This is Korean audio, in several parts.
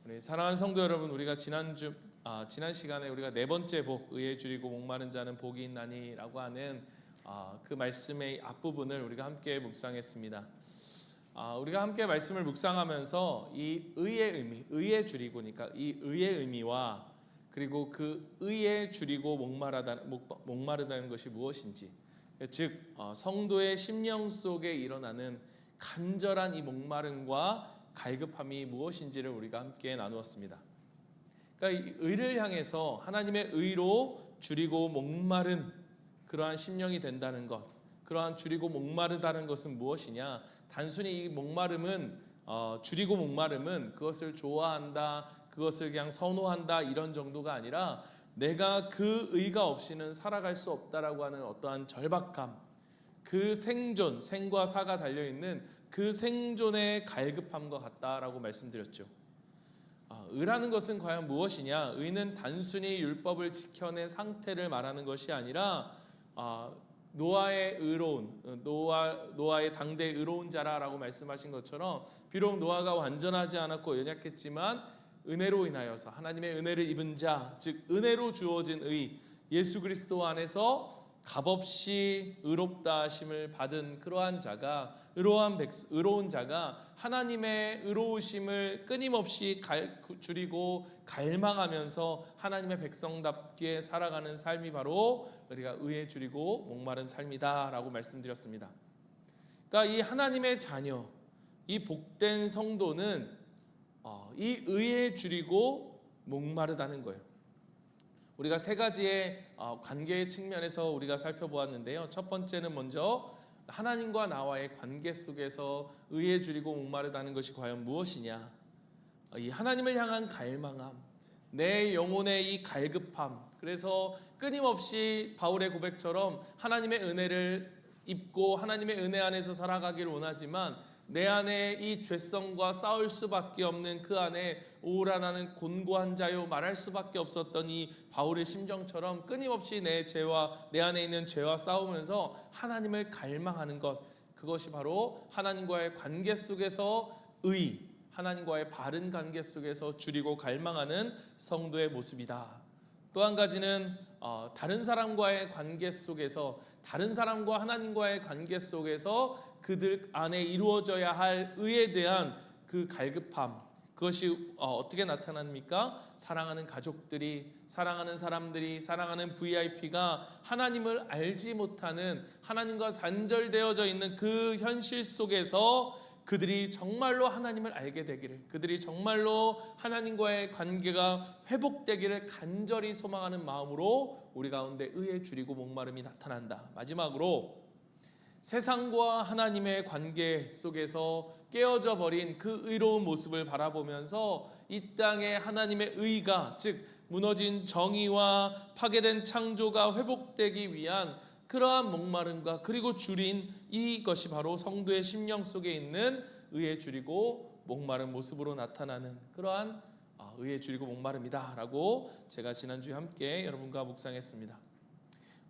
우리 사랑하는 성도 여러분, 우리가 지난 시간에 우리가 네 번째 복, 의에 줄이고 목마른 자는 복이 있나니라고 하는 그 말씀의 앞부분을 우리가 함께 묵상했습니다. 우리가 함께 말씀을 묵상하면서 이 의의 의미, 의에 줄이고니까 이 의의 의미와 그리고 그 의에 줄이고 목마르다는 것이 무엇인지, 즉 성도의 심령 속에 일어나는 간절한 이 목마름과 갈급함이 무엇인지를 우리가 함께 나누었습니다. 그러니까 이 의를 향해서 하나님의 의로 줄이고 목마른 그러한 심령이 된다는 것, 그러한 줄이고 목마르다는 것은 무엇이냐? 단순히 이 목마름은 줄이고 목마름은 그것을 좋아한다, 그것을 그냥 선호한다 이런 정도가 아니라 내가 그 의가 없이는 살아갈 수 없다라고 하는 어떠한 절박함, 그 생존, 생과 사가 달려있는 그 생존의 갈급함과 같다라고 말씀드렸죠. 의라는 것은 과연 무엇이냐? 의는 단순히 율법을 지켜낸 상태를 말하는 것이 아니라 노아의 의로운, 노아의 당대의 의로운 자라라고 말씀하신 것처럼 비록 노아가 완전하지 않았고 연약했지만 은혜로 인하여서 하나님의 은혜를 입은 자, 즉 은혜로 주어진 의, 예수 그리스도 안에서 값없이 의롭다 하심을 받은 그러한 자가, 의로운 자가 하나님의 의로우심을 끊임없이 줄이고 갈망하면서 하나님의 백성답게 살아가는 삶이 바로 우리가 의에 줄이고 목마른 삶이다라고 말씀드렸습니다. 그러니까 이 하나님의 자녀, 이 복된 성도는 이 의에 줄이고 목마르다는 거예요. 우리가 세 가지의 관계의 측면에서 우리가 살펴보았는데요. 첫 번째는 먼저 하나님과 나와의 관계 속에서 의에 줄이고 목마르다는 것이 과연 무엇이냐? 이 하나님을 향한 갈망함, 내 영혼의 이 갈급함. 그래서 끊임없이 바울의 고백처럼 하나님의 은혜를 입고 하나님의 은혜 안에서 살아가기를 원하지만 내 안에 이 죄성과 싸울 수밖에 없는 그 안에 오라 나는 곤고한 자요 말할 수밖에 없었던 이 바울의 심정처럼 끊임없이 내 안에 있는 죄와 싸우면서 하나님을 갈망하는 것, 그것이 바로 하나님과의 관계 속에서 의, 하나님과의 바른 관계 속에서 줄이고 갈망하는 성도의 모습이다. 또 한 가지는 다른 사람과의 관계 속에서, 다른 사람과 하나님과의 관계 속에서 그들 안에 이루어져야 할 의에 대한 그 갈급함, 그것이 어떻게 나타납니까? 사랑하는 가족들이, 사랑하는 사람들이, 사랑하는 VIP가 하나님을 알지 못하는, 하나님과 단절되어져 있는 그 현실 속에서 그들이 정말로 하나님을 알게 되기를, 그들이 정말로 하나님과의 관계가 회복되기를 간절히 소망하는 마음으로 우리 가운데 의에 줄이고 목마름이 나타난다. 마지막으로 세상과 하나님의 관계 속에서 깨어져 버린 그 의로운 모습을 바라보면서 이 땅에 하나님의 의가, 즉 무너진 정의와 파괴된 창조가 회복되기 위한 그러한 목마름과 그리고 줄인 이것이 바로 성도의 심령 속에 있는 의에 줄이고 목마른 모습으로 나타나는 그러한 의에 줄이고 목마름이다 라고 제가 지난주에 함께 여러분과 묵상했습니다.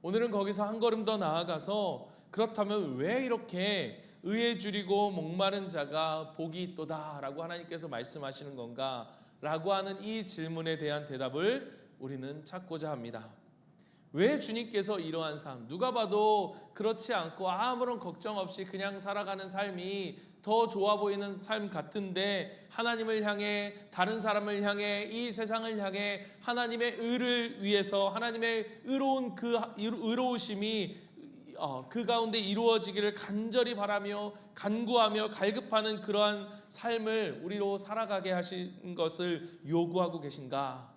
오늘은 거기서 한 걸음 더 나아가서 그렇다면 왜 이렇게 의에 줄이고 목마른 자가 복이 있도다 라고 하나님께서 말씀하시는 건가 라고 하는 이 질문에 대한 대답을 우리는 찾고자 합니다. 왜 주님께서 이러한 삶, 누가 봐도 그렇지 않고 아무런 걱정 없이 그냥 살아가는 삶이 더 좋아 보이는 삶 같은데 하나님을 향해, 다른 사람을 향해, 이 세상을 향해 하나님의 의를 위해서 하나님의 의로운 그 의로우심이 그 가운데 이루어지기를 간절히 바라며 간구하며 갈급하는 그러한 삶을 우리로 살아가게 하신 것을 요구하고 계신가?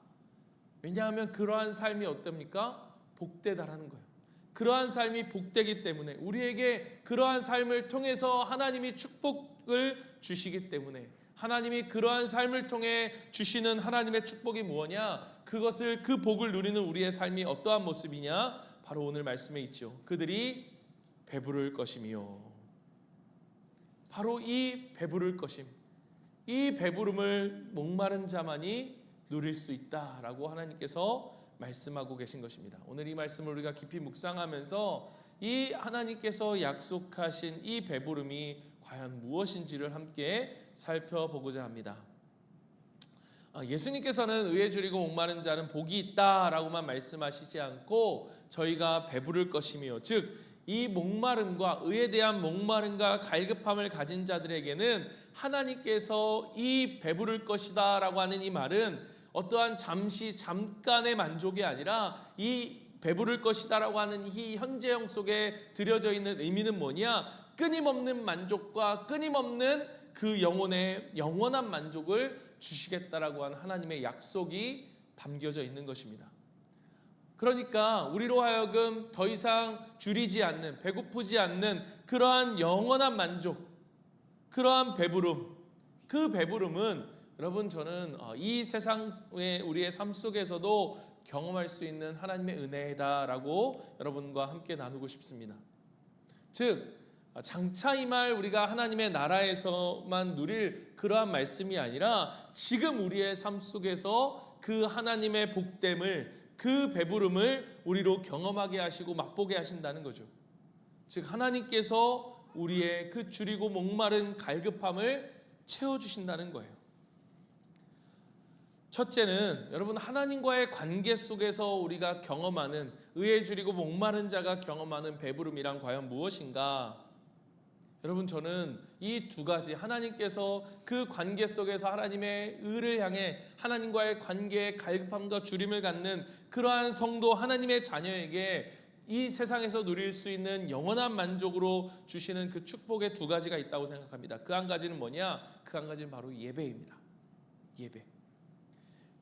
왜냐하면 그러한 삶이 어떻습니까? 복되다라는 거예요. 그러한 삶이 복되기 때문에, 우리에게 그러한 삶을 통해서 하나님이 축복을 주시기 때문에, 하나님이 그러한 삶을 통해 주시는 하나님의 축복이 무엇이냐? 그 복을 누리는 우리의 삶이 어떠한 모습이냐? 바로 오늘 말씀에 있죠. 그들이 배부를 것이며, 바로 이 배부를 것임, 이 배부름을 목마른 자만이 누릴 수 있다라고 하나님께서 말씀하고 계신 것입니다. 오늘 이 말씀을 우리가 깊이 묵상하면서 이 하나님께서 약속하신 이 배부름이 과연 무엇인지를 함께 살펴보고자 합니다. 예수님께서는 의에 줄이고 목마른 자는 복이 있다라고만 말씀하시지 않고 저희가 배부를 것이며, 즉 이 목마름과 의에 대한 목마름과 갈급함을 가진 자들에게는 하나님께서 이 배부를 것이다 라고 하는 이 말은 어떠한 잠깐의 만족이 아니라 이 배부를 것이다 라고 하는 이 현재형 속에 들여져 있는 의미는 뭐냐? 끊임없는 만족과 끊임없는 그 영혼의 영원한 만족을 주시겠다라고 하는 하나님의 약속이 담겨져 있는 것입니다. 그러니까 우리로 하여금 더 이상 줄이지 않는, 배고프지 않는 그러한 영원한 만족, 그러한 배부름, 그 배부름은 여러분 저는 이 세상의 우리의 삶 속에서도 경험할 수 있는 하나님의 은혜다라고 여러분과 함께 나누고 싶습니다. 즉 장차 이 말 우리가 하나님의 나라에서만 누릴 그러한 말씀이 아니라 지금 우리의 삶 속에서 그 하나님의 복됨을, 그 배부름을 우리로 경험하게 하시고 맛보게 하신다는 거죠. 즉 하나님께서 우리의 그 줄이고 목마른 갈급함을 채워주신다는 거예요. 첫째는 여러분 하나님과의 관계 속에서 우리가 경험하는, 의에 줄이고 목마른 자가 경험하는 배부름이란 과연 무엇인가? 여러분 저는 이 두 가지, 하나님께서 그 관계 속에서 하나님의 의를 향해 하나님과의 관계의 갈급함과 줄임을 갖는 그러한 성도 하나님의 자녀에게 이 세상에서 누릴 수 있는 영원한 만족으로 주시는 그 축복의 두 가지가 있다고 생각합니다. 그 한 가지는 뭐냐? 그 한 가지는 바로 예배입니다. 예배.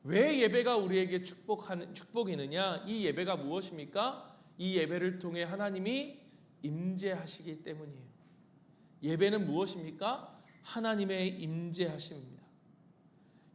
왜 예배가 우리에게 축복이느냐? 이 예배가 무엇입니까? 이 예배를 통해 하나님이 임재하시기 때문이에요. 예배는 무엇입니까? 하나님의 임재하심입니다.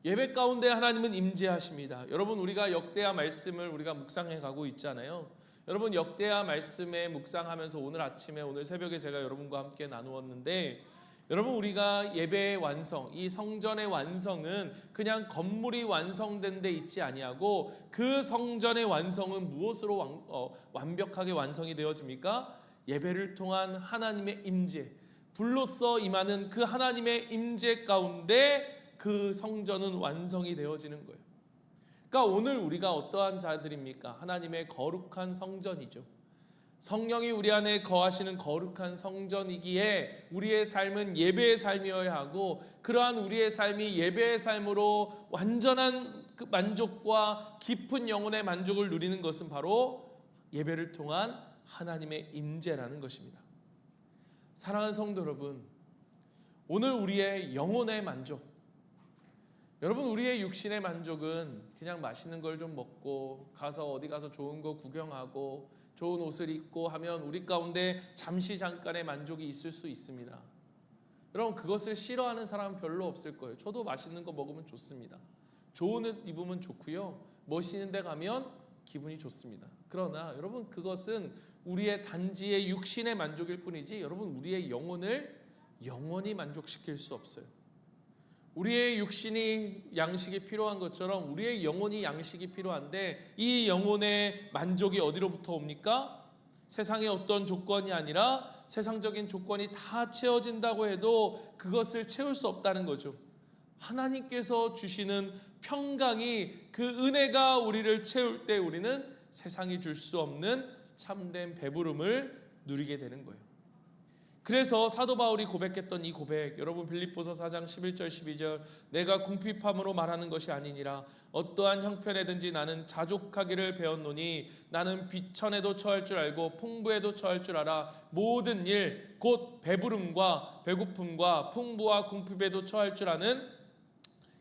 예배 가운데 하나님은 임재하십니다. 여러분 우리가 역대하 말씀을 우리가 묵상해 가고 있잖아요. 여러분 역대하 말씀에 묵상하면서 오늘 아침에, 오늘 새벽에 제가 여러분과 함께 나누었는데, 여러분 우리가 예배의 완성, 이 성전의 완성은 그냥 건물이 완성된 데 있지 아니하고 그 성전의 완성은 무엇으로 완벽하게 완성이 되어집니까? 예배를 통한 하나님의 임재, 불로써 임하는 그 하나님의 임재 가운데 그 성전은 완성이 되어지는 거예요. 그러니까 오늘 우리가 어떠한 자들입니까? 하나님의 거룩한 성전이죠. 성령이 우리 안에 거하시는 거룩한 성전이기에 우리의 삶은 예배의 삶이어야 하고, 그러한 우리의 삶이 예배의 삶으로 완전한 그 만족과 깊은 영혼의 만족을 누리는 것은 바로 예배를 통한 하나님의 임재라는 것입니다. 사랑하는 성도 여러분, 오늘 우리의 영혼의 만족, 여러분 우리의 육신의 만족은 그냥 맛있는 걸 좀 먹고 가서 어디 가서 좋은 거 구경하고 좋은 옷을 입고 하면 우리 가운데 잠깐의 만족이 있을 수 있습니다. 여러분 그것을 싫어하는 사람은 별로 없을 거예요. 저도 맛있는 거 먹으면 좋습니다. 좋은 옷 입으면 좋고요, 멋있는 데 가면 기분이 좋습니다. 그러나 여러분 그것은 우리의 단지의 육신의 만족일 뿐이지 여러분 우리의 영혼을 영원히 만족시킬 수 없어요. 우리의 육신이 양식이 필요한 것처럼 우리의 영혼이 양식이 필요한데, 이 영혼의 만족이 어디로부터 옵니까? 세상의 어떤 조건이 아니라 세상적인 조건이 다 채워진다고 해도 그것을 채울 수 없다는 거죠. 하나님께서 주시는 평강이, 그 은혜가 우리를 채울 때 우리는 세상이 줄 수 없는 참된 배부름을 누리게 되는 거예요. 그래서 사도 바울이 고백했던 이 고백, 여러분 빌립보서 4장 11절 12절, 내가 궁핍함으로 말하는 것이 아니니라 어떠한 형편에든지 나는 자족하기를 배웠노니 나는 비천에도 처할 줄 알고 풍부에도 처할 줄 알아 모든 일 곧 배부름과 배고픔과 풍부와 궁핍에도 처할 줄 아는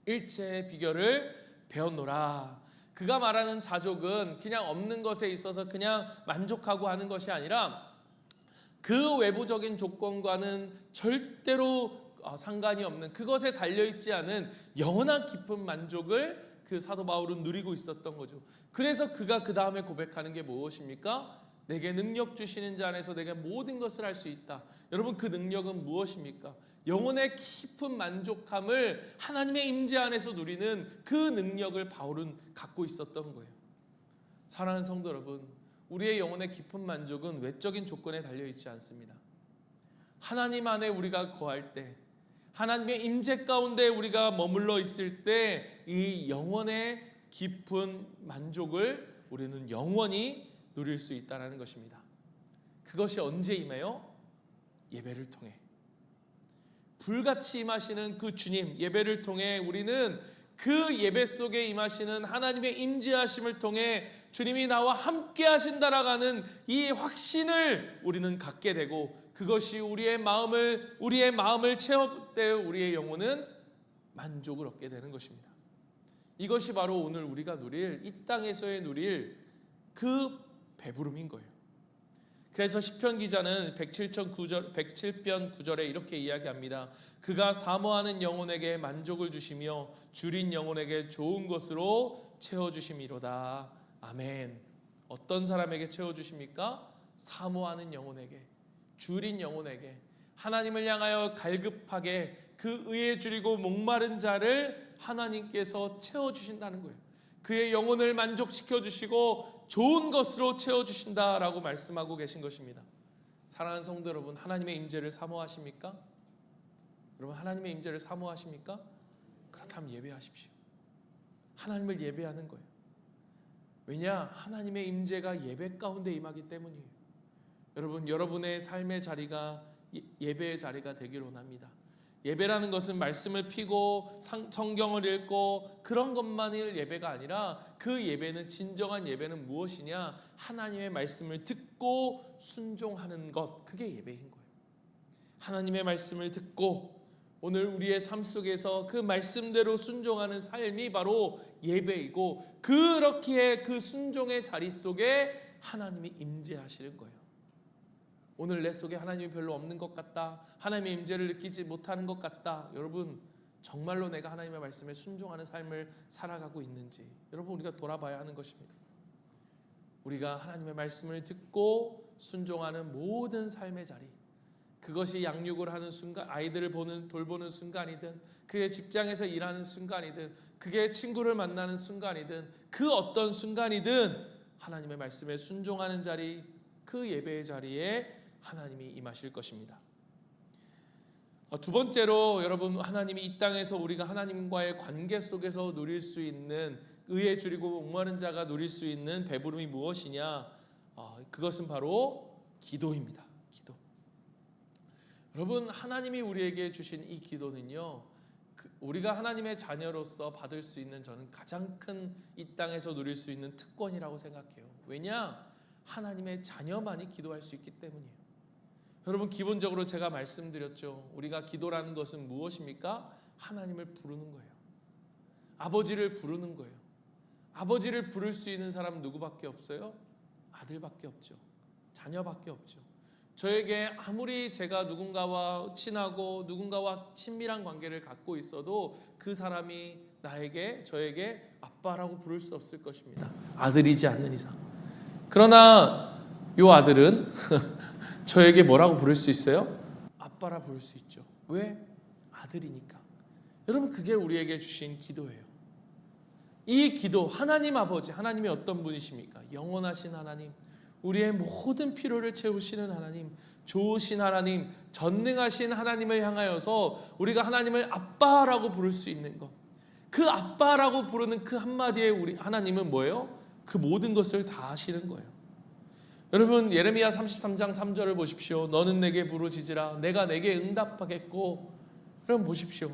일체의 비결을 배웠노라. 그가 말하는 자족은 그냥 없는 것에 있어서 그냥 만족하고 하는 것이 아니라 그 외부적인 조건과는 절대로 상관이 없는, 그것에 달려있지 않은 영원한 깊은 만족을 그 사도 바울은 누리고 있었던 거죠. 그래서 그가 그 다음에 고백하는 게 무엇입니까? 내게 능력 주시는 자 안에서 내가 모든 것을 할 수 있다. 여러분 그 능력은 무엇입니까? 영혼의 깊은 만족함을 하나님의 임재 안에서 누리는 그 능력을 바울은 갖고 있었던 거예요. 사랑하는 성도 여러분, 우리의 영혼의 깊은 만족은 외적인 조건에 달려있지 않습니다. 하나님 안에 우리가 거할 때, 하나님의 임재 가운데 우리가 머물러 있을 때 이 영원의 깊은 만족을 우리는 영원히 누릴 수 있다는 것입니다. 그것이 언제 임해요? 예배를 통해. 불같이 임하시는 그 주님, 예배를 통해 우리는 그 예배 속에 임하시는 하나님의 임재하심을 통해 주님이 나와 함께 하신다라는 이 확신을 우리는 갖게 되고, 그것이 우리의 마음을 채울 때 우리의 영혼은 만족을 얻게 되는 것입니다. 이것이 바로 오늘 우리가 누릴, 이 땅에서의 누릴 그 배부름인 거예요. 그래서 시편 기자는 107편 9절에 이렇게 이야기합니다. 그가 사모하는 영혼에게 만족을 주시며 줄인 영혼에게 좋은 것으로 채워주심이로다. 아멘. 어떤 사람에게 채워주십니까? 사모하는 영혼에게, 줄인 영혼에게, 하나님을 향하여 갈급하게 그 의에 줄이고 목마른 자를 하나님께서 채워주신다는 거예요. 그의 영혼을 만족시켜 주시고 좋은 것으로 채워주신다라고 말씀하고 계신 것입니다. 사랑하는 성도 여러분, 하나님의 임재를 사모하십니까? 여러분, 하나님의 임재를 사모하십니까? 그렇다면 예배하십시오. 하나님을 예배하는 거예요. 왜냐? 하나님의 임재가 예배 가운데 임하기 때문이에요. 여러분, 여러분의 삶의 자리가 예배의 자리가 되기를 원합니다. 예배라는 것은 말씀을 피고 성경을 읽고 그런 것만이 예배가 아니라, 그 예배는, 진정한 예배는 무엇이냐? 하나님의 말씀을 듣고 순종하는 것, 그게 예배인 거예요. 하나님의 말씀을 듣고 오늘 우리의 삶 속에서 그 말씀대로 순종하는 삶이 바로 예배이고, 그렇기에 그 순종의 자리 속에 하나님이 임재하시는 거예요. 오늘 내 속에 하나님이 별로 없는 것 같다, 하나님의 임재를 느끼지 못하는 것 같다. 여러분, 정말로 내가 하나님의 말씀에 순종하는 삶을 살아가고 있는지 여러분, 우리가 돌아봐야 하는 것입니다. 우리가 하나님의 말씀을 듣고 순종하는 모든 삶의 자리, 그것이 양육을 하는 순간, 아이들을 돌보는 순간이든, 그의 직장에서 일하는 순간이든, 그의 친구를 만나는 순간이든, 그 어떤 순간이든 하나님의 말씀에 순종하는 자리, 그 예배의 자리에 하나님이 임하실 것입니다. 두 번째로 여러분, 하나님이 이 땅에서 우리가 하나님과의 관계 속에서 누릴 수 있는, 의에 줄이고 목마른 자가 누릴 수 있는 배부름이 무엇이냐? 그것은 바로 기도입니다. 기도. 여러분, 하나님이 우리에게 주신 이 기도는요, 우리가 하나님의 자녀로서 받을 수 있는, 저는 가장 큰 이 땅에서 누릴 수 있는 특권이라고 생각해요. 왜냐? 하나님의 자녀만이 기도할 수 있기 때문이에요. 여러분, 기본적으로 제가 말씀드렸죠. 우리가 기도라는 것은 무엇입니까? 하나님을 부르는 거예요. 아버지를 부르는 거예요. 아버지를 부를 수 있는 사람 누구밖에 없어요? 아들밖에 없죠. 자녀밖에 없죠. 저에게 아무리 제가 누군가와 친하고 누군가와 친밀한 관계를 갖고 있어도 그 사람이 저에게 아빠라고 부를 수 없을 것입니다. 아들이지 않는 이상. 그러나 이 아들은 저에게 뭐라고 부를 수 있어요? 아빠라 부를 수 있죠. 왜? 아들이니까. 여러분, 그게 우리에게 주신 기도예요. 이 기도, 하나님 아버지, 하나님이 어떤 분이십니까? 영원하신 하나님, 우리의 모든 필요를 채우시는 하나님, 좋으신 하나님, 전능하신 하나님을 향하여서 우리가 하나님을 아빠라고 부를 수 있는 것, 그 아빠라고 부르는 그 한마디에 우리 하나님은 뭐예요? 그 모든 것을 다 하시는 거예요. 여러분, 예레미야 33장 3절을 보십시오. 너는 내게 부르짖으라, 내가 내게 응답하겠고. 여러분 보십시오.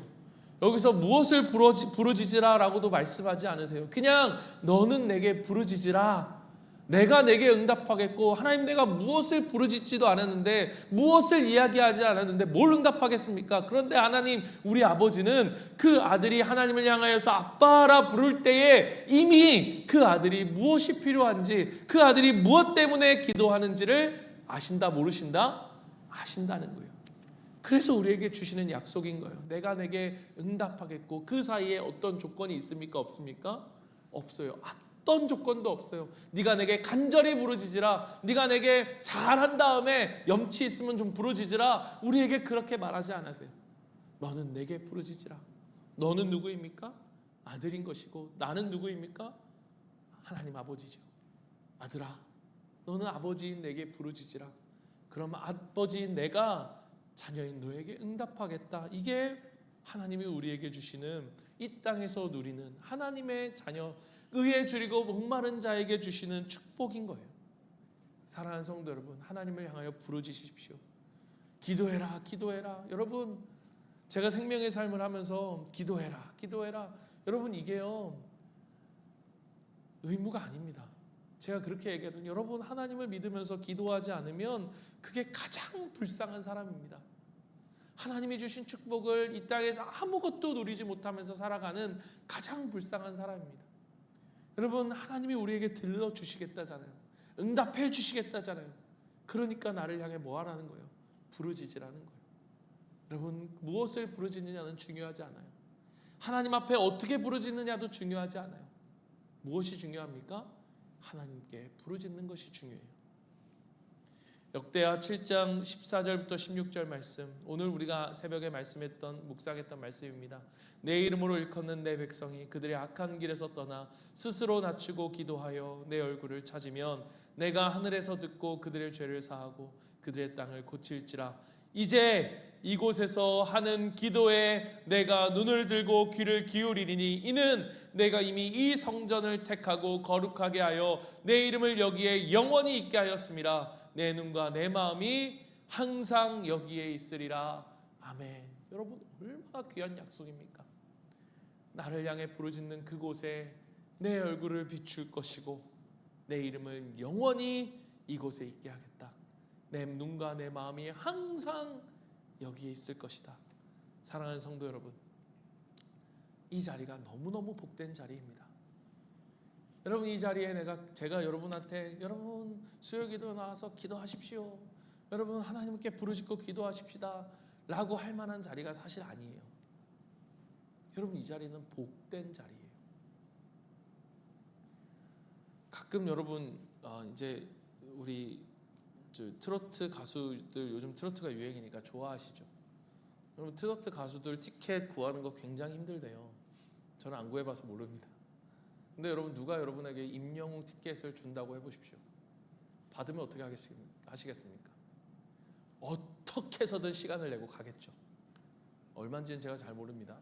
여기서 무엇을 부르짖으라 라고도 말씀하지 않으세요. 그냥 너는 내게 부르짖으라, 내가 내게 응답하겠고. 하나님, 내가 무엇을 부르짖지도 않았는데, 무엇을 이야기하지 않았는데 뭘 응답하겠습니까? 그런데 하나님, 우리 아버지는 그 아들이 하나님을 향하여서 아빠라 부를 때에 이미 그 아들이 무엇이 필요한지, 그 아들이 무엇 때문에 기도하는지를 아신다, 모르신다? 아신다는 거예요. 그래서 우리에게 주시는 약속인 거예요. 내가 내게 응답하겠고. 그 사이에 어떤 조건이 있습니까? 없습니까? 없어요. 어떤 조건도 없어요. 네가 내게 간절히 부르짖으라, 네가 내게 잘한 다음에 염치 있으면 좀 부르짖으라, 우리에게 그렇게 말하지 않으세요. 너는 내게 부르짖으라. 너는 누구입니까? 아들인 것이고, 나는 누구입니까? 하나님 아버지죠. 아들아, 너는 아버지인 내게 부르짖으라. 그럼 아버지인 내가 자녀인 너에게 응답하겠다. 이게 하나님이 우리에게 주시는 이 땅에서 누리는 하나님의 자녀, 의에 줄이고 목마른 자에게 주시는 축복인 거예요. 사랑하는 성도 여러분, 하나님을 향하여 부르짖으십시오. 기도해라, 기도해라. 여러분, 제가 생명의 삶을 하면서 기도해라, 기도해라. 여러분, 이게요 의무가 아닙니다. 제가 그렇게 얘기하는, 여러분 하나님을 믿으면서 기도하지 않으면 그게 가장 불쌍한 사람입니다. 하나님이 주신 축복을 이 땅에서 아무것도 누리지 못하면서 살아가는 가장 불쌍한 사람입니다. 여러분, 하나님이 우리에게 들려주시겠다잖아요. 응답해 주시겠다잖아요. 그러니까 나를 향해 뭐 하라는 거예요? 부르짖으라는 거예요. 여러분, 무엇을 부르짖느냐는 중요하지 않아요. 하나님 앞에 어떻게 부르짖느냐도 중요하지 않아요. 무엇이 중요합니까? 하나님께 부르짖는 것이 중요해요. 역대하 7장 14절부터 16절 말씀, 오늘 우리가 새벽에 묵상했던 말씀입니다. 내 이름으로 일컫는 내 백성이 그들의 악한 길에서 떠나 스스로 낮추고 기도하여 내 얼굴을 찾으면 내가 하늘에서 듣고 그들의 죄를 사하고 그들의 땅을 고칠지라. 이제 이곳에서 하는 기도에 내가 눈을 들고 귀를 기울이리니 이는 내가 이미 이 성전을 택하고 거룩하게 하여 내 이름을 여기에 영원히 있게 하였음이라. 내 눈과 내 마음이 항상 여기에 있으리라. 아멘. 여러분, 얼마나 귀한 약속입니까? 나를 향해 부르짖는 그곳에 내 얼굴을 비출 것이고 내 이름을 영원히 이곳에 있게 하겠다. 내 눈과 내 마음이 항상 여기에 있을 것이다. 사랑하는 성도 여러분, 이 자리가 너무너무 복된 자리입니다. 여러분, 이 자리에 제가 여러분한테 여러분 수요기도 나와서 기도하십시오, 여러분 하나님께 부르짖고 기도하십시다 라고 할 만한 자리가 사실 아니에요. 여러분, 이 자리는 복된 자리예요. 가끔 여러분 이제 우리 트로트 가수들, 요즘 트로트가 유행이니까 좋아하시죠? 여러분, 트로트 가수들 티켓 구하는 거 굉장히 힘들대요. 저는 안 구해봐서 모릅니다. 근데 여러분, 누가 여러분에게 임영웅 티켓을 준다고 해보십시오. 받으면 어떻게 하시겠습니까? 어떻게 해서든 시간을 내고 가겠죠. 얼마인지는 제가 잘 모릅니다.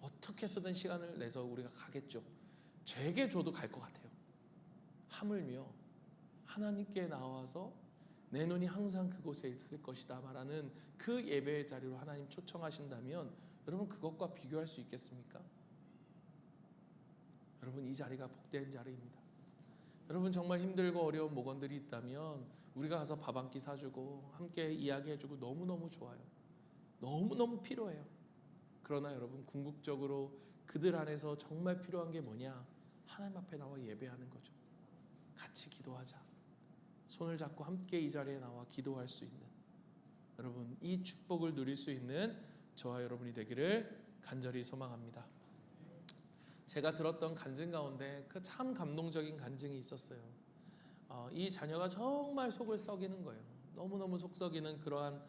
어떻게 해서든 시간을 내서 우리가 가겠죠. 제게 줘도 갈 것 같아요. 하물며 하나님께 나와서 내 눈이 항상 그곳에 있을 것이다 말하는 그 예배의 자리로 하나님 초청하신다면 여러분, 그것과 비교할 수 있겠습니까? 여러분, 이 자리가 복된 자리입니다. 여러분, 정말 힘들고 어려운 목원들이 있다면 우리가 가서 밥 한 끼 사주고 함께 이야기해주고 너무너무 좋아요. 너무너무 필요해요. 그러나 여러분, 궁극적으로 그들 안에서 정말 필요한 게 뭐냐? 하나님 앞에 나와 예배하는 거죠. 같이 기도하자. 손을 잡고 함께 이 자리에 나와 기도할 수 있는, 여러분, 이 축복을 누릴 수 있는 저와 여러분이 되기를 간절히 소망합니다. 제가 들었던 간증 가운데 그 참 감동적인 간증이 있었어요. 이 자녀가 정말 속을 썩이는 거예요. 너무너무 속 썩이는 그러한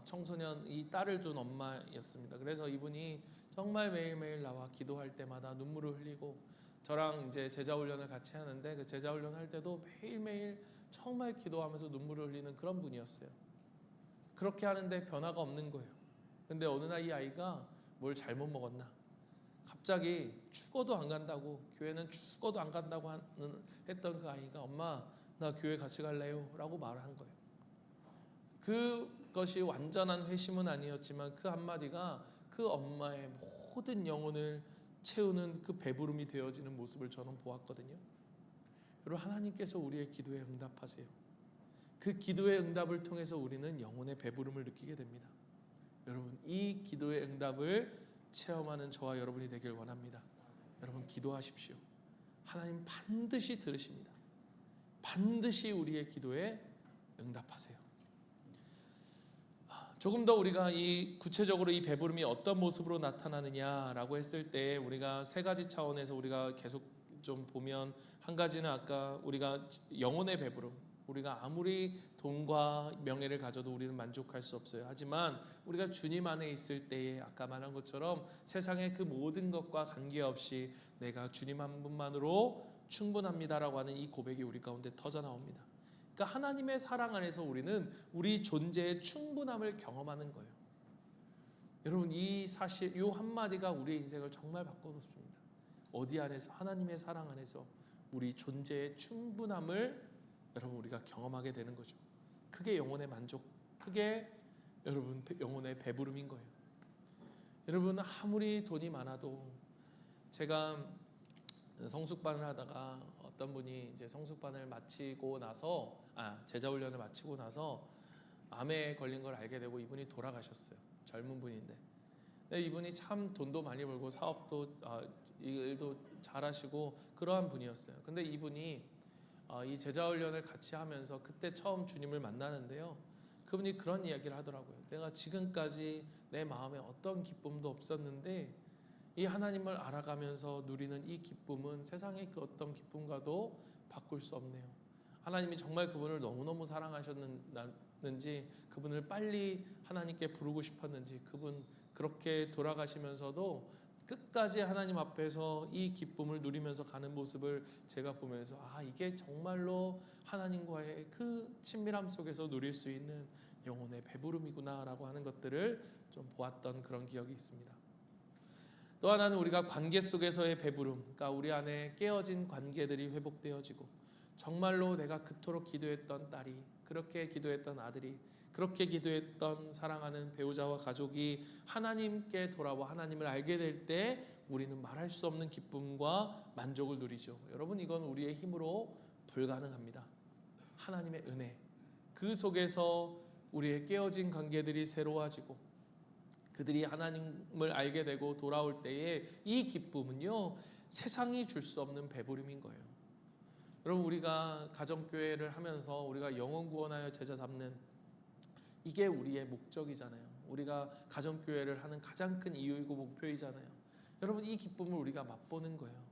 청소년, 이 딸을 둔 엄마였습니다. 그래서 이분이 정말 매일매일 나와 기도할 때마다 눈물을 흘리고, 저랑 이제 제자 훈련을 같이 하는데 그 제자 훈련 할 때도 매일매일 정말 기도하면서 눈물을 흘리는 그런 분이었어요. 그렇게 하는데 변화가 없는 거예요. 근데 어느 날 이 아이가 뭘 잘못 먹었나? 갑자기 죽어도 안 간다고, 교회는 죽어도 안 간다고 했던 그 아이가 엄마, 나 교회 같이 갈래요? 라고 말을 한 거예요. 그것이 완전한 회심은 아니었지만 그 한마디가 그 엄마의 모든 영혼을 채우는 그 배부름이 되어지는 모습을 저는 보았거든요. 여러분, 하나님께서 우리의 기도에 응답하세요. 그 기도의 응답을 통해서 우리는 영혼의 배부름을 느끼게 됩니다. 여러분, 이 기도의 응답을 체험하는 저와 여러분이 되길 원합니다. 여러분, 기도하십시오. 하나님 반드시 들으십니다. 반드시 우리의 기도에 응답하세요. 조금 더 우리가 구체적으로 이 배부름이 어떤 모습으로 나타나느냐라고 했을 때 우리가 세 가지 차원에서 우리가 계속 좀 보면, 한 가지는 아까 우리가 영혼의 배부름, 우리가 아무리 돈과 명예를 가져도 우리는 만족할 수 없어요. 하지만 우리가 주님 안에 있을 때에 아까 말한 것처럼 세상의 그 모든 것과 관계없이 내가 주님 한 분만으로 충분합니다라고 하는 이 고백이 우리 가운데 터져 나옵니다. 그러니까 하나님의 사랑 안에서 우리는 우리 존재의 충분함을 경험하는 거예요. 여러분, 이 사실, 이 한마디가 우리의 인생을 정말 바꿔놓습니다. 어디 안에서? 하나님의 사랑 안에서 우리 존재의 충분함을 여러분 우리가 경험하게 되는 거죠. 그게 영혼의 만족, 그게 여러분 영혼의 배부름인 거예요. 여러분, 아무리 돈이 많아도, 제가 성숙반을 하다가 어떤 분이 이제 성숙반을 마치고 나서 제자 훈련을 마치고 나서 암에 걸린 걸 알게 되고 이분이 돌아가셨어요. 젊은 분인데. 근데 이분이 참 돈도 많이 벌고 사업도 일도 잘하시고 그러한 분이었어요. 근데 이분이 이 제자 훈련을 같이 하면서 그때 처음 주님을 만나는데요. 그분이 그런 이야기를 하더라고요. 내가 지금까지 내 마음에 어떤 기쁨도 없었는데 이 하나님을 알아가면서 누리는 이 기쁨은 세상의 그 어떤 기쁨과도 바꿀 수 없네요. 하나님이 정말 그분을 너무너무 사랑하셨는지, 그분을 빨리 하나님께 부르고 싶었는지, 그분 그렇게 돌아가시면서도 끝까지 하나님 앞에서 이 기쁨을 누리면서 가는 모습을 제가 보면서 이게 정말로 하나님과의 그 친밀함 속에서 누릴 수 있는 영혼의 배부름이구나 라고 하는 것들을 좀 보았던 그런 기억이 있습니다. 또 하나는 우리가 관계 속에서의 배부름, 그러니까 우리 안에 깨어진 관계들이 회복되어지고, 정말로 내가 그토록 기도했던 딸이, 그렇게 기도했던 아들이, 그렇게 기도했던 사랑하는 배우자와 가족이 하나님께 돌아와 하나님을 알게 될 때 우리는 말할 수 없는 기쁨과 만족을 누리죠. 여러분, 이건 우리의 힘으로 불가능합니다. 하나님의 은혜, 그 속에서 우리의 깨어진 관계들이 새로워지고 그들이 하나님을 알게 되고 돌아올 때에 이 기쁨은요, 세상이 줄 수 없는 배부름인 거예요. 여러분, 우리가 가정교회를 하면서 우리가 영혼 구원하여 제자 삼는, 이게 우리의 목적이잖아요. 우리가 가정교회를 하는 가장 큰 이유이고 목표이잖아요. 여러분, 이 기쁨을 우리가 맛보는 거예요.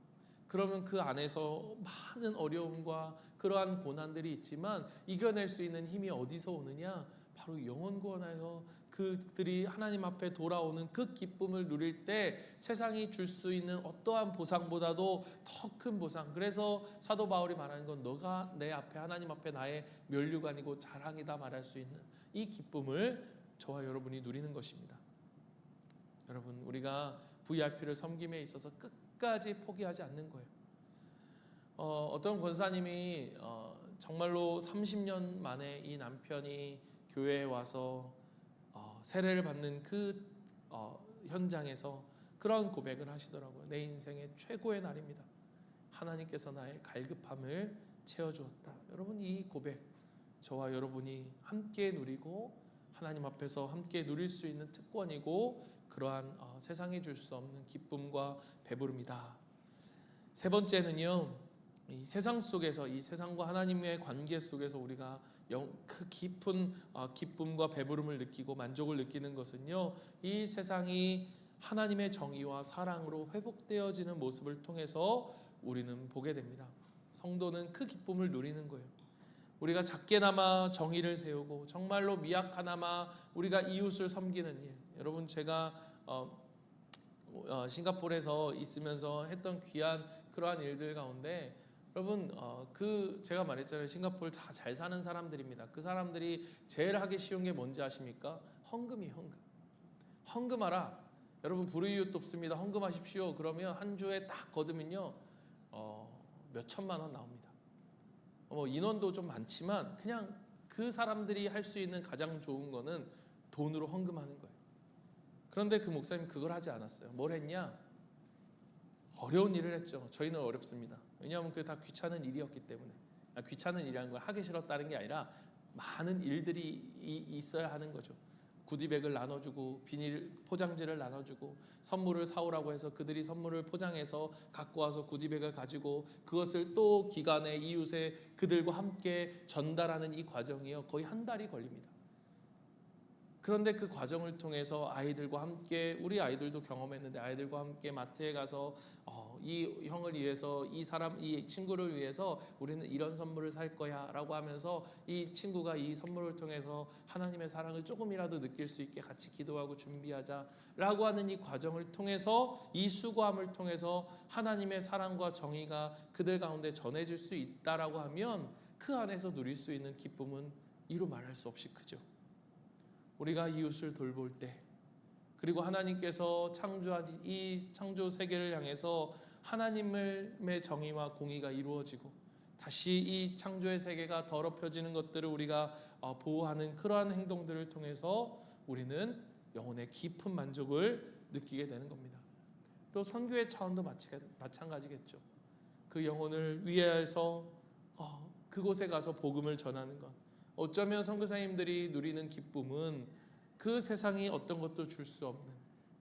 그러면 그 안에서 많은 어려움과 그러한 고난들이 있지만 이겨낼 수 있는 힘이 어디서 오느냐? 바로 영혼 구원하여 그들이 하나님 앞에 돌아오는 그 기쁨을 누릴 때 세상이 줄 수 있는 어떠한 보상보다도 더 큰 보상. 그래서 사도 바울이 말하는 건 너가 내 앞에, 하나님 앞에 나의 면류관이고 자랑이다 말할 수 있는 이 기쁨을 저와 여러분이 누리는 것입니다. 여러분, 우리가 VIP를 섬김에 있어서 끝까지 포기하지 않는 거예요. 어떤 권사님이 정말로 30년 만에 이 남편이 교회에 와서 세례를 받는 그 현장에서 그런 고백을 하시더라고요. 내 인생의 최고의 날입니다. 하나님께서 나의 갈급함을 채워주었다. 여러분, 이 고백 저와 여러분이 함께 누리고 하나님 앞에서 함께 누릴 수 있는 특권이고 그러한 세상이 줄 수 없는 기쁨과 배부름이다. 세 번째는요, 이 세상 속에서, 이 세상과 하나님의 관계 속에서 우리가 그 깊은 기쁨과 배부름을 느끼고 만족을 느끼는 것은요, 이 세상이 하나님의 정의와 사랑으로 회복되어지는 모습을 통해서 우리는 보게 됩니다. 성도는 그 기쁨을 누리는 거예요. 우리가 작게나마 정의를 세우고 정말로 미약하나마 우리가 이웃을 섬기는 일. 여러분, 제가 싱가포르에서 있으면서 했던 귀한 그러한 일들 가운데, 여러분, 제가 말했잖아요. 싱가포르 다 잘 사는 사람들입니다. 그 사람들이 제일 하기 쉬운 게 뭔지 아십니까? 헌금이에요. 헌금하라. 여러분, 불우이웃 돕습니다. 헌금하십시오. 그러면 한 주에 딱 거두면요, 몇 천만 원 나옵니다. 인원도 좀 많지만 그냥 그 사람들이 할 수 있는 가장 좋은 거는 돈으로 헌금하는 거예요. 그런데 그 목사님 그걸 하지 않았어요. 뭘 했냐? 어려운 일을 했죠. 저희는 어렵습니다. 왜냐하면 그게 다 귀찮은 일이었기 때문에. 귀찮은 일이라는 걸 하기 싫었다는 게 아니라 많은 일들이 있어야 하는 거죠. 구디백을 나눠주고 비닐 포장지를 나눠주고 선물을 사오라고 해서 그들이 선물을 포장해서 갖고 와서 구디백을 가지고 그것을 또 기간에 이웃에 그들과 함께 전달하는 이 과정이요, 거의 한 달이 걸립니다. 그런데 그 과정을 통해서 아이들과 함께, 우리 아이들도 경험했는데, 아이들과 함께 마트에 가서 이 형을 위해서, 이 친구를 위해서 우리는 이런 선물을 살 거야 라고 하면서 이 친구가 이 선물을 통해서 하나님의 사랑을 조금이라도 느낄 수 있게 같이 기도하고 준비하자 라고 하는 이 과정을 통해서, 이 수고함을 통해서 하나님의 사랑과 정의가 그들 가운데 전해질 수 있다라고 하면 그 안에서 누릴 수 있는 기쁨은 이루 말할 수 없이 크죠. 우리가 이웃을 돌볼 때, 그리고 하나님께서 창조한 이 창조 세계를 향해서 하나님의 정의와 공의가 이루어지고 다시 이 창조의 세계가 더럽혀지는 것들을 우리가 보호하는 그러한 행동들을 통해서 우리는 영혼의 깊은 만족을 느끼게 되는 겁니다. 또 선교의 차원도 마찬가지겠죠. 그 영혼을 위해서 그곳에 가서 복음을 전하는 것, 어쩌면 선교사님들이 누리는 기쁨은 그 세상이 어떤 것도 줄 수 없는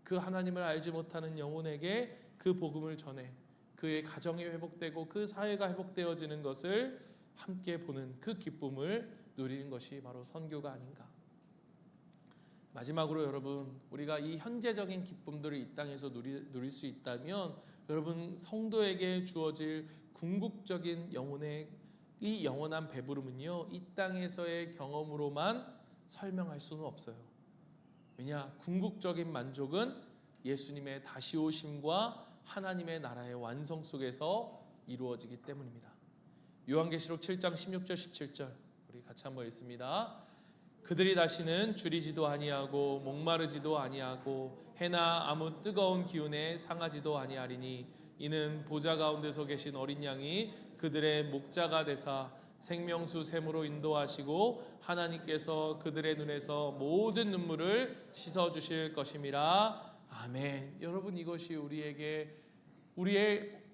그 하나님을 알지 못하는 영혼에게 그 복음을 전해 그의 가정이 회복되고 그 사회가 회복되어지는 것을 함께 보는 그 기쁨을 누리는 것이 바로 선교가 아닌가. 마지막으로 여러분, 우리가 이 현재적인 기쁨들을 이 땅에서 누릴 수 있다면 여러분, 성도에게 주어질 궁극적인 영혼의 이 영원한 배부름은요, 이 땅에서의 경험으로만 설명할 수는 없어요. 왜냐? 궁극적인 만족은 예수님의 다시 오심과 하나님의 나라의 완성 속에서 이루어지기 때문입니다. 요한계시록 7장 16절 17절 우리 같이 한번 읽습니다. 그들이 다시는 줄이지도 아니하고 목마르지도 아니하고 해나 아무 뜨거운 기운에 상하지도 아니하리니 이는 보좌 가운데서 계신 어린 양이 그들의 목자가 되사 생명수 샘으로 인도하시고 하나님께서 그들의 눈에서 모든 눈물을 씻어 주실 것임이라. 아멘. 여러분, 이것이 우리의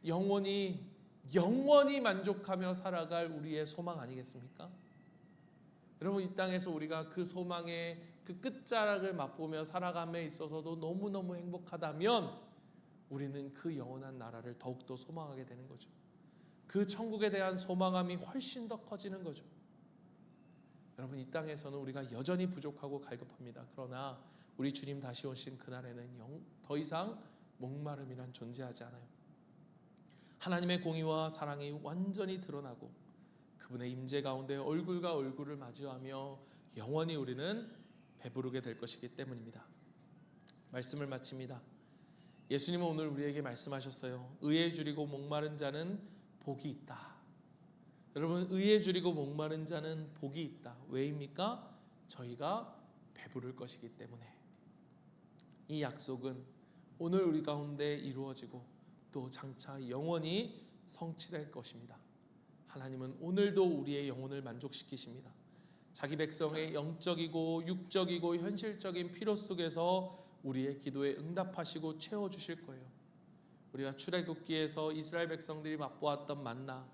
영원히 만족하며 살아갈 우리의 소망 아니겠습니까? 여러분, 이 땅에서 우리가 그 소망의 그 끝자락을 맛보며 살아감에 있어서도 너무너무 행복하다면 우리는 그 영원한 나라를 더욱더 소망하게 되는 거죠. 그 천국에 대한 소망함이 훨씬 더 커지는 거죠. 여러분, 이 땅에서는 우리가 여전히 부족하고 갈급합니다. 그러나 우리 주님 다시 오신 그날에는 더 이상 목마름이란 존재하지 않아요. 하나님의 공의와 사랑이 완전히 드러나고 그분의 임재 가운데 얼굴과 얼굴을 마주하며 영원히 우리는 배부르게 될 것이기 때문입니다. 말씀을 마칩니다. 예수님은 오늘 우리에게 말씀하셨어요. 의에 줄이고 목마른 자는 복이 있다. 여러분, 의에 줄이고 목마른 자는 복이 있다. 왜입니까? 저희가 배부를 것이기 때문에. 이 약속은 오늘 우리 가운데 이루어지고 또 장차 영원히 성취될 것입니다. 하나님은 오늘도 우리의 영혼을 만족시키십니다. 자기 백성의 영적이고 육적이고 현실적인 필요 속에서 우리의 기도에 응답하시고 채워주실 거예요. 우리가 출애굽기에서 이스라엘 백성들이 맛보았던 만나,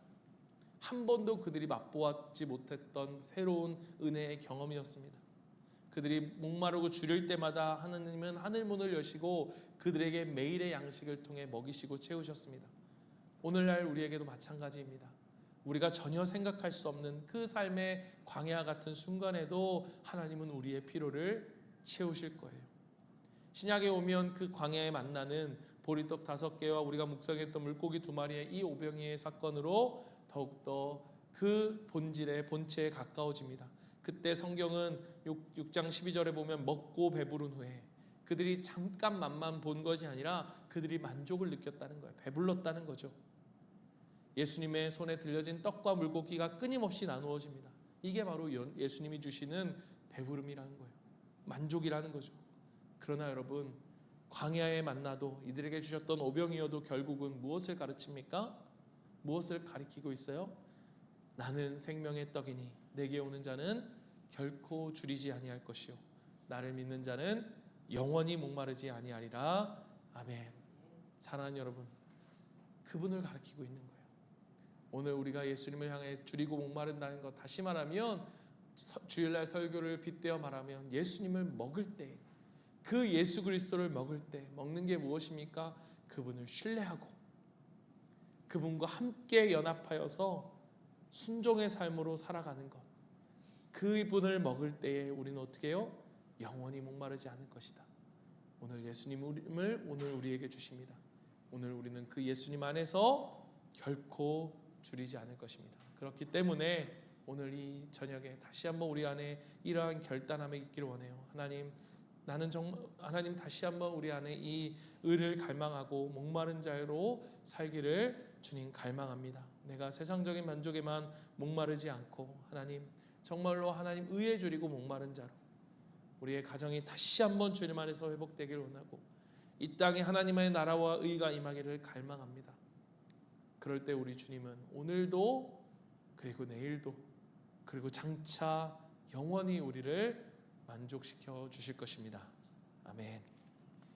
한 번도 그들이 맛보았지 못했던 새로운 은혜의 경험이었습니다. 그들이 목마르고 줄일 때마다 하나님은 하늘문을 여시고 그들에게 매일의 양식을 통해 먹이시고 채우셨습니다. 오늘날 우리에게도 마찬가지입니다. 우리가 전혀 생각할 수 없는 그 삶의 광야 같은 순간에도 하나님은 우리의 필요를 채우실 거예요. 신약에 오면 그 광야의 만나는 보리떡 5개와 우리가 묵상했던 물고기 2마리의 이 오병이의 사건으로 더욱더 그 본체에 가까워집니다. 그때 성경은 6장 12절에 보면 먹고 배부른 후에 그들이 잠깐 맛만 본 것이 아니라 그들이 만족을 느꼈다는 거예요. 배불렀다는 거죠. 예수님의 손에 들려진 떡과 물고기가 끊임없이 나누어집니다. 이게 바로 예수님이 주시는 배부름이라는 거예요. 만족이라는 거죠. 그러나 여러분, 광야의 만나도 이들에게 주셨던 오병이어도 결국은 무엇을 가르칩니까? 무엇을 가리키고 있어요? 나는 생명의 떡이니 내게 오는 자는 결코 줄이지 아니할 것이요 나를 믿는 자는 영원히 목마르지 아니하리라. 아멘. 사랑하는 여러분, 그분을 가리키고 있는 거예요. 오늘 우리가 예수님을 향해 줄이고 목마른다는 것, 다시 말하면 주일날 설교를 빗대어 말하면 예수님을 먹을 때, 그 예수 그리스도를 먹을 때 먹는 게 무엇입니까? 그분을 신뢰하고 그분과 함께 연합하여서 순종의 삶으로 살아가는 것. 그분을 먹을 때에 우리는 어떻게 해요? 영원히 목마르지 않을 것이다. 오늘 예수님을 오늘 우리에게 주십니다. 오늘 우리는 그 예수님 안에서 결코 줄이지 않을 것입니다. 그렇기 때문에 오늘 이 저녁에 다시 한번 우리 안에 이러한 결단함이 있기를 원해요. 하나님 다시 한번 우리 안에 이 의를 갈망하고 목마른 자로 살기를 주님 갈망합니다. 내가 세상적인 만족에만 목마르지 않고 하나님 정말로 하나님 의에 줄이고 목마른 자로 우리의 가정이 다시 한번 주님 안에서 회복되기를 원하고 이 땅에 하나님의 나라와 의가 임하기를 갈망합니다. 그럴 때 우리 주님은 오늘도 그리고 내일도 그리고 장차 영원히 우리를 만족시켜 주실 것입니다. 아멘.